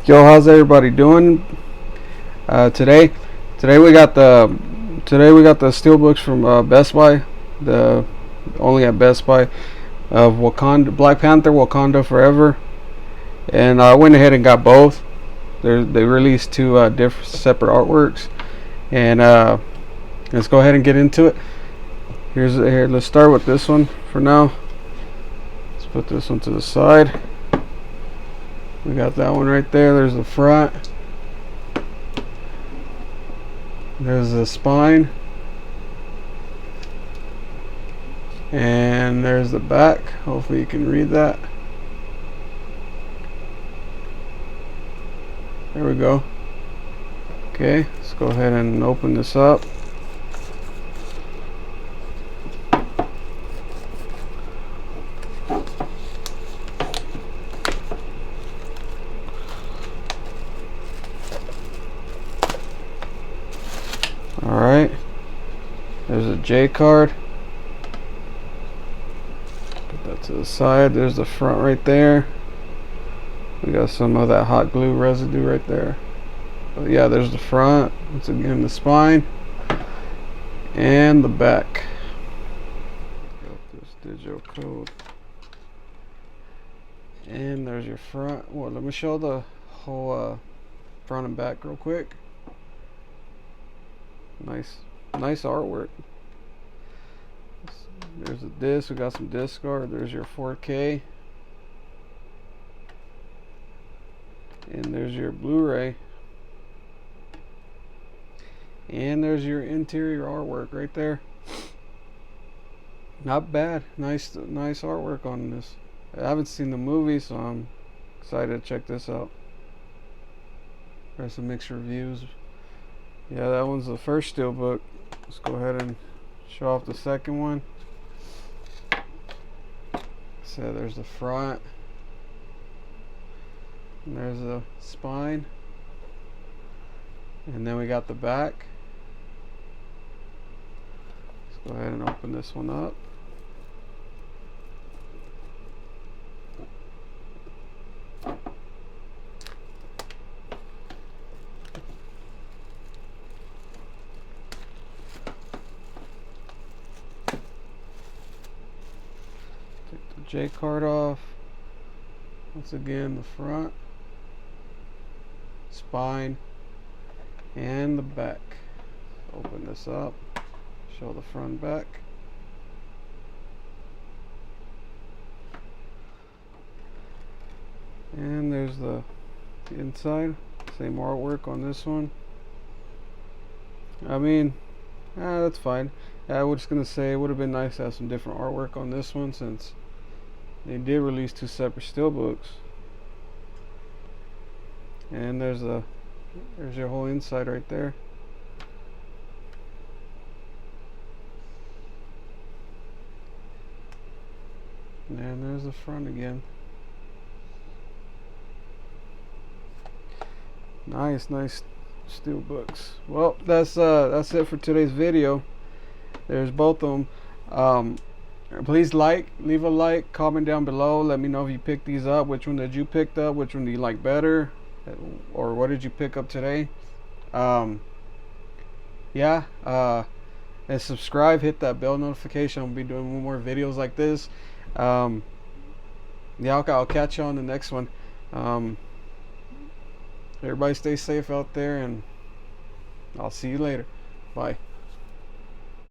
Yo, how's everybody doing? Today, today we got the Steelbooks from Best Buy. The only at Best Buy of Wakanda, Black Panther, Wakanda Forever, and I went ahead and got both. They released two different separate artworks, and let's go ahead and get into it. Here. Let's start with this one for now. Let's put this one to the side. We got that one right there. There's the front. There's the spine. And there's the back. Hopefully you can read that. There we go. Okay, let's go ahead and open this up. Alright, there's a J card. Put that to the side. There's the front right there. We got some of that hot glue residue right there. But yeah, there's the front. Once again, the spine. And the back. Got this digital code. And there's your front. Well, let me show the whole front and back real quick. Nice artwork. There's a disc. We got some disc art. There's your 4K, and there's your Blu-ray, and there's your interior artwork right there. Not bad. Nice artwork on this. I haven't seen the movie, so I'm excited to check this out. There's some mixed reviews. Yeah, that one's the first Steelbook. Let's go ahead and show off the second one. So there's the front. And there's the spine. And then we got the back. Let's go ahead and open this one up. J card off. Once again, the front, spine, and the back. Open this up, show the front and back. And there's the inside. Same artwork on this one. I mean, that's fine. I was just gonna say it would have been nice to have some different artwork on this one, since they did release two separate Steelbooks. And there's your whole inside right there. And there's the front again. Nice Steelbooks. Well, that's it for today's video. There's both of them. Please leave a like, comment down below. Let me know if you picked these up. Which one did you pick up? Which one do you like better? Or what did you pick up today? Yeah. And subscribe. Hit that bell notification. I'll be doing more videos like this. Yeah, I'll catch you on the next one. Everybody stay safe out there, and I'll see you later. Bye.